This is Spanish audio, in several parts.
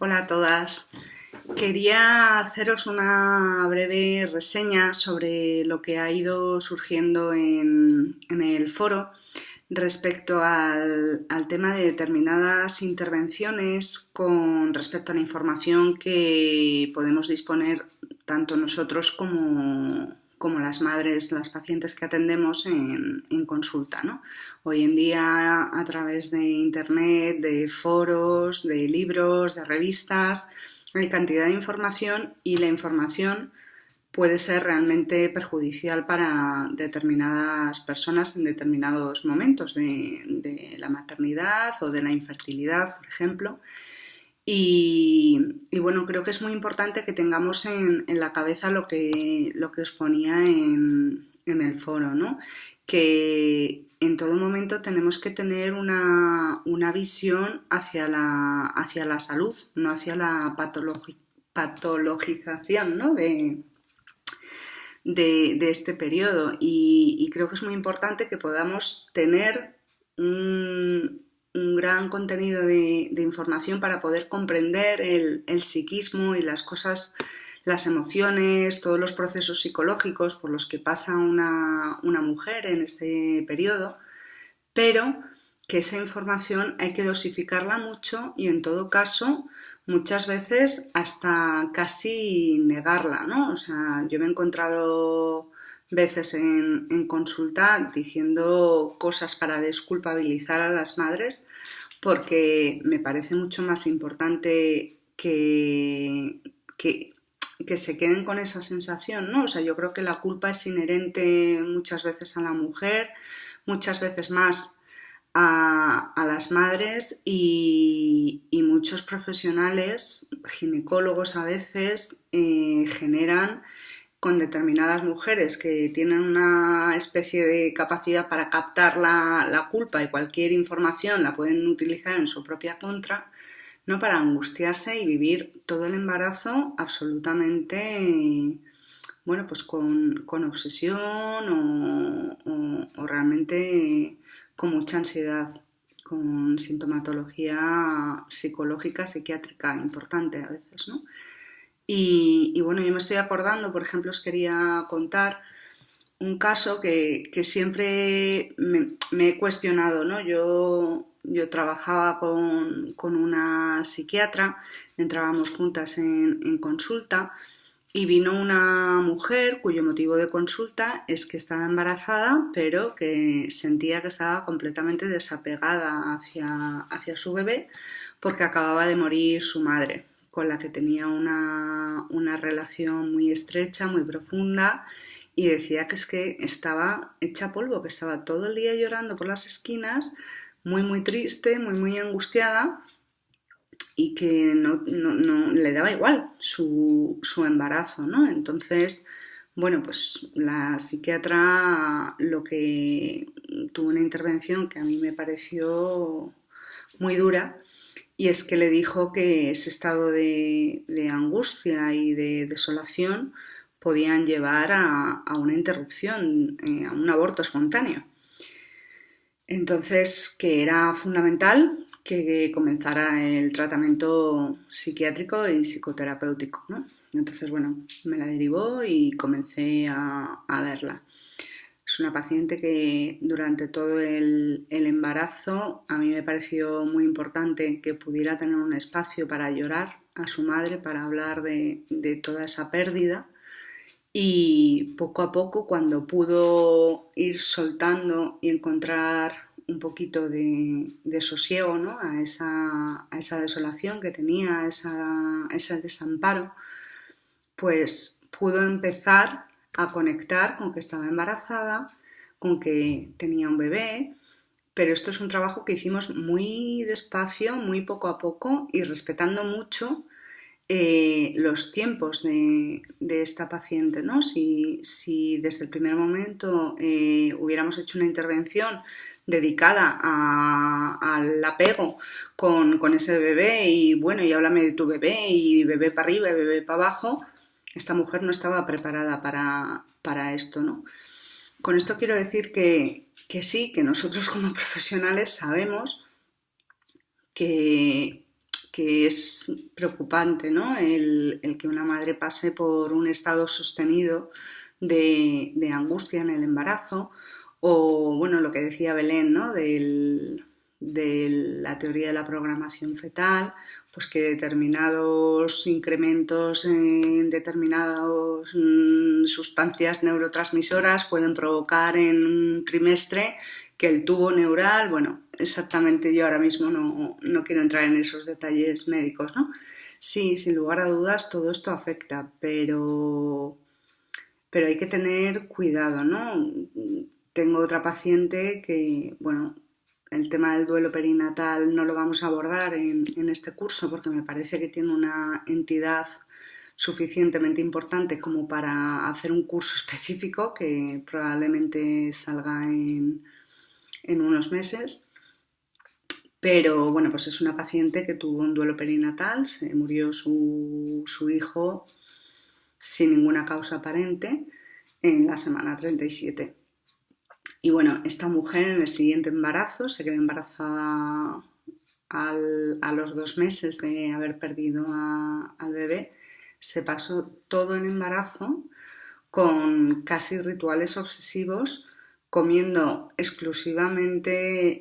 Hola a todas. Quería haceros una breve reseña sobre lo que ha ido surgiendo en el foro respecto al tema de determinadas intervenciones con respecto a la información que podemos disponer tanto nosotros como las madres, las pacientes que atendemos en consulta, ¿no? Hoy en día, a través de internet, de foros, de libros, de revistas, hay cantidad de información y la información puede ser realmente perjudicial para determinadas personas en determinados momentos de la maternidad o de la infertilidad, por ejemplo. Y bueno, creo que es muy importante que tengamos en la cabeza lo que os ponía en el foro, ¿no? Que en todo momento tenemos que tener una visión hacia la salud, no hacia la patologización, ¿no? de este periodo. Y creo que es muy importante que podamos tener un gran contenido de información para poder comprender el psiquismo y las cosas, las emociones, todos los procesos psicológicos por los que pasa una mujer en este periodo, pero que esa información hay que dosificarla mucho y en todo caso muchas veces hasta casi negarla, ¿no? O sea, yo me he encontrado veces en consulta diciendo cosas para desculpabilizar a las madres porque me parece mucho más importante que se queden con esa sensación, ¿no? O sea, yo creo que la culpa es inherente muchas veces a la mujer, muchas veces más a las madres y muchos profesionales, ginecólogos a veces, generan con determinadas mujeres que tienen una especie de capacidad para captar la culpa y cualquier información la pueden utilizar en su propia contra, no para angustiarse y vivir todo el embarazo absolutamente, bueno, pues con obsesión o realmente con mucha ansiedad, con sintomatología psicológica, psiquiátrica importante a veces, ¿no? Y bueno, yo me estoy acordando, por ejemplo, os quería contar un caso que siempre me he cuestionado, ¿no? Yo trabajaba con una psiquiatra, entrábamos juntas en consulta y vino una mujer cuyo motivo de consulta es que estaba embarazada, pero que sentía que estaba completamente desapegada hacia su bebé porque acababa de morir su madre, con la que tenía una relación muy estrecha, muy profunda, y decía que es que estaba hecha polvo, que estaba todo el día llorando por las esquinas, muy muy triste, muy muy angustiada y que no le daba igual su embarazo, ¿no? Entonces, bueno, pues la psiquiatra lo que tuvo una intervención que a mí me pareció muy dura y es que le dijo que ese estado de angustia y de desolación podían llevar a una interrupción, a un aborto espontáneo. Entonces, que era fundamental que comenzara el tratamiento psiquiátrico y psicoterapéutico, ¿no? Entonces, bueno, me la derivó y comencé a verla. Es una paciente que durante todo el embarazo a mí me pareció muy importante que pudiera tener un espacio para llorar a su madre, para hablar de toda esa pérdida y poco a poco cuando pudo ir soltando y encontrar un poquito de sosiego, ¿no? a esa desolación que tenía, a ese desamparo, pues pudo empezar a conectar con que estaba embarazada, con que tenía un bebé, pero esto es un trabajo que hicimos muy despacio, muy poco a poco y respetando mucho los tiempos de esta paciente, ¿no? Si desde el primer momento hubiéramos hecho una intervención dedicada al apego con ese bebé y bueno, y háblame de tu bebé y bebé para arriba y bebé para abajo, esta mujer no estaba preparada para esto, ¿no? Con esto quiero decir que sí, que nosotros como profesionales sabemos que, que es preocupante, ¿no? El que una madre pase por un estado sostenido de angustia en el embarazo, o bueno, lo que decía Belén, ¿no? De la teoría de la programación fetal, pues que determinados incrementos en determinadas sustancias neurotransmisoras pueden provocar en un trimestre que el tubo neural, bueno, exactamente, yo ahora mismo no quiero entrar en esos detalles médicos, ¿no? Sí, sin lugar a dudas todo esto afecta, pero hay que tener cuidado, ¿no? Tengo otra paciente que, bueno, el tema del duelo perinatal no lo vamos a abordar en este curso porque me parece que tiene una entidad suficientemente importante como para hacer un curso específico que probablemente salga en unos meses. Pero bueno, pues es una paciente que tuvo un duelo perinatal, se murió su hijo sin ninguna causa aparente en la semana 37. Y bueno, esta mujer en el siguiente embarazo se quedó embarazada a los 2 meses de haber perdido al bebé. Se pasó todo el embarazo con casi rituales obsesivos, comiendo exclusivamente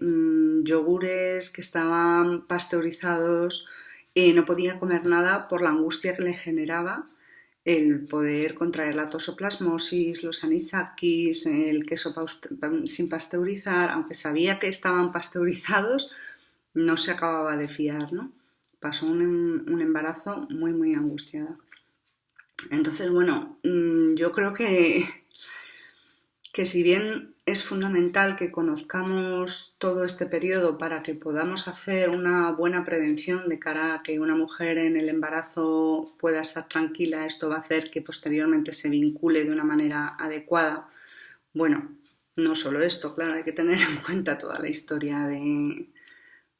yogures que estaban pasteurizados, no podía comer nada por la angustia que le generaba el poder contraer la tosoplasmosis, los anisakis, el queso sin pasteurizar, aunque sabía que estaban pasteurizados, no se acababa de fiar, ¿no? Pasó un embarazo muy, muy angustiada. Entonces, bueno, yo creo que si bien es fundamental que conozcamos todo este periodo para que podamos hacer una buena prevención de cara a que una mujer en el embarazo pueda estar tranquila, esto va a hacer que posteriormente se vincule de una manera adecuada. Bueno, no solo esto, claro, hay que tener en cuenta toda la historia de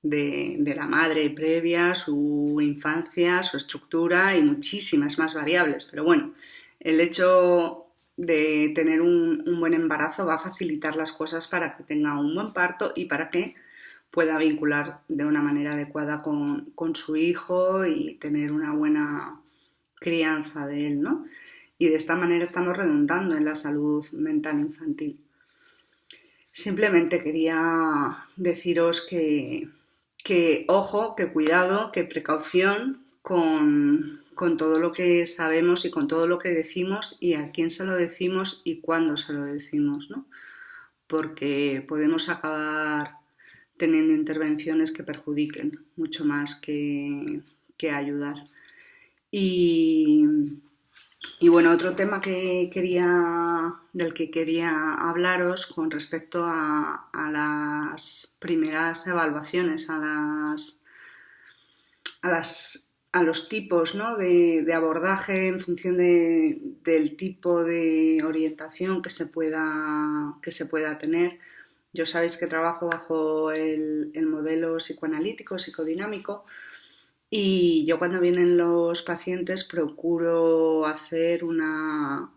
la madre previa, su infancia, su estructura y muchísimas más variables. Pero bueno, el hecho de tener un buen embarazo va a facilitar las cosas para que tenga un buen parto y para que pueda vincular de una manera adecuada con su hijo y tener una buena crianza de él, ¿no? Y de esta manera estamos redundando en la salud mental infantil. Simplemente quería deciros que ojo, que cuidado, que precaución con todo lo que sabemos y con todo lo que decimos y a quién se lo decimos y cuándo se lo decimos, ¿no? Porque podemos acabar teniendo intervenciones que perjudiquen mucho más que ayudar. Y bueno, otro tema del que quería hablaros con respecto a las primeras evaluaciones, a los tipos, ¿no? de abordaje en función del tipo de orientación que se pueda tener. Yo sabéis que trabajo bajo el modelo psicoanalítico, psicodinámico, y yo cuando vienen los pacientes procuro hacer una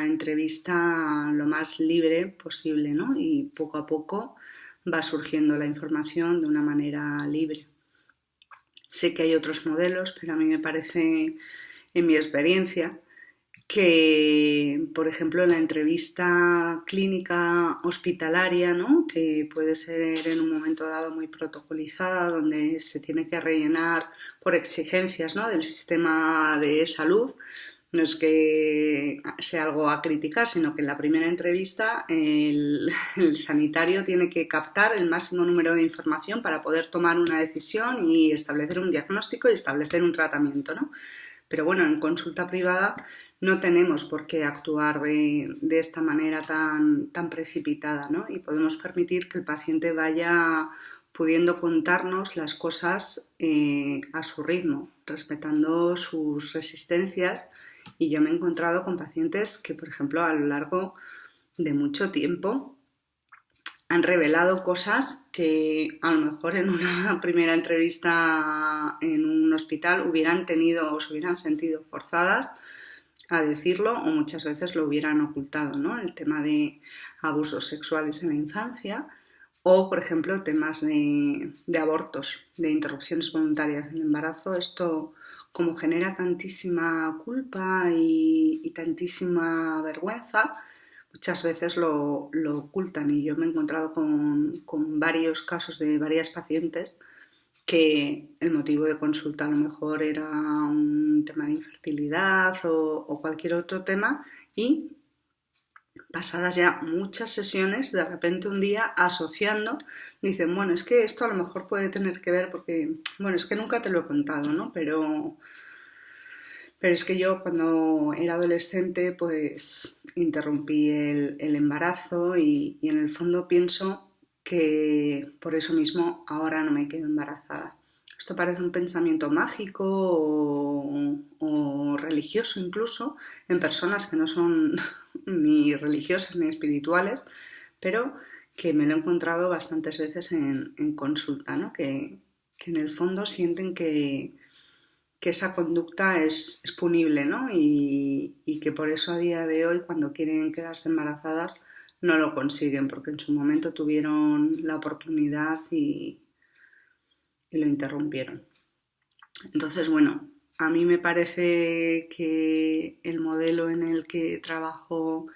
entrevista lo más libre posible, ¿no? Y poco a poco va surgiendo la información de una manera libre. Sé que hay otros modelos, pero a mí me parece, en mi experiencia, que, por ejemplo, en la entrevista clínica hospitalaria, ¿no? Que puede ser en un momento dado muy protocolizada, donde se tiene que rellenar por exigencias, ¿no? del sistema de salud, no es que sea algo a criticar, sino que en la primera entrevista el sanitario tiene que captar el máximo número de información para poder tomar una decisión y establecer un diagnóstico y establecer un tratamiento, ¿no? Pero bueno, en consulta privada no tenemos por qué actuar de esta manera tan precipitada, ¿no? Y podemos permitir que el paciente vaya pudiendo contarnos las cosas a su ritmo, respetando sus resistencias. Y yo me he encontrado con pacientes que, por ejemplo, a lo largo de mucho tiempo han revelado cosas que a lo mejor en una primera entrevista en un hospital hubieran tenido o se hubieran sentido forzadas a decirlo o muchas veces lo hubieran ocultado, ¿no? El tema de abusos sexuales en la infancia O, por ejemplo, temas de abortos, de interrupciones voluntarias del embarazo. Esto, como genera tantísima culpa y tantísima vergüenza, muchas veces lo ocultan. Y yo me he encontrado con varios casos de varias pacientes que el motivo de consulta a lo mejor era un tema de infertilidad o cualquier otro tema, y pasadas ya muchas sesiones, de repente un día asociando, dicen, bueno, es que esto a lo mejor puede tener que ver porque, bueno, es que nunca te lo he contado, ¿no? Pero es que yo cuando era adolescente pues interrumpí el embarazo y en el fondo pienso que por eso mismo ahora no me quedo embarazada. Esto parece un pensamiento mágico o religioso incluso en personas que no son ni religiosas ni espirituales, pero que me lo he encontrado bastantes veces en consulta, ¿no? Que en el fondo sienten que esa conducta es punible, ¿no? Y que por eso a día de hoy, cuando quieren quedarse embarazadas, no lo consiguen, porque en su momento tuvieron la oportunidad y lo interrumpieron. Entonces, bueno, a mí me parece que el modelo en el que trabajo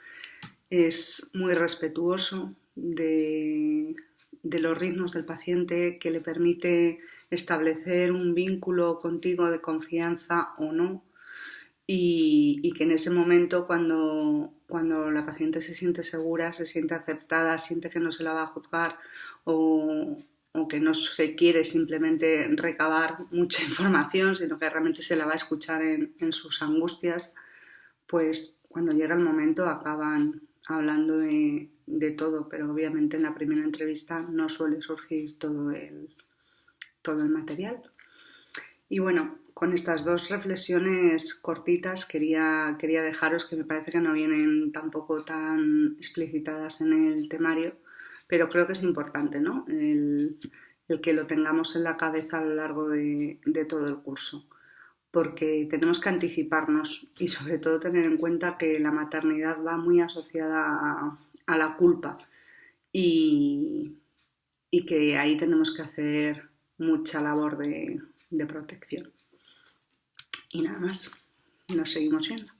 es muy respetuoso de los ritmos del paciente, que le permite establecer un vínculo contigo de confianza o no, y que en ese momento cuando la paciente se siente segura, se siente aceptada, siente que no se la va a juzgar o que no se quiere simplemente recabar mucha información, sino que realmente se la va a escuchar en sus angustias, pues cuando llega el momento acaban hablando de todo, pero obviamente en la primera entrevista no suele surgir todo el material. Y bueno, con estas dos reflexiones cortitas quería dejaros, que me parece que no vienen tampoco tan explicitadas en el temario, pero creo que es importante, ¿no? El que lo tengamos en la cabeza a lo largo de todo el curso, porque tenemos que anticiparnos y sobre todo tener en cuenta que la maternidad va muy asociada a la culpa y, y que ahí tenemos que hacer mucha labor de protección. Y nada más, nos seguimos viendo.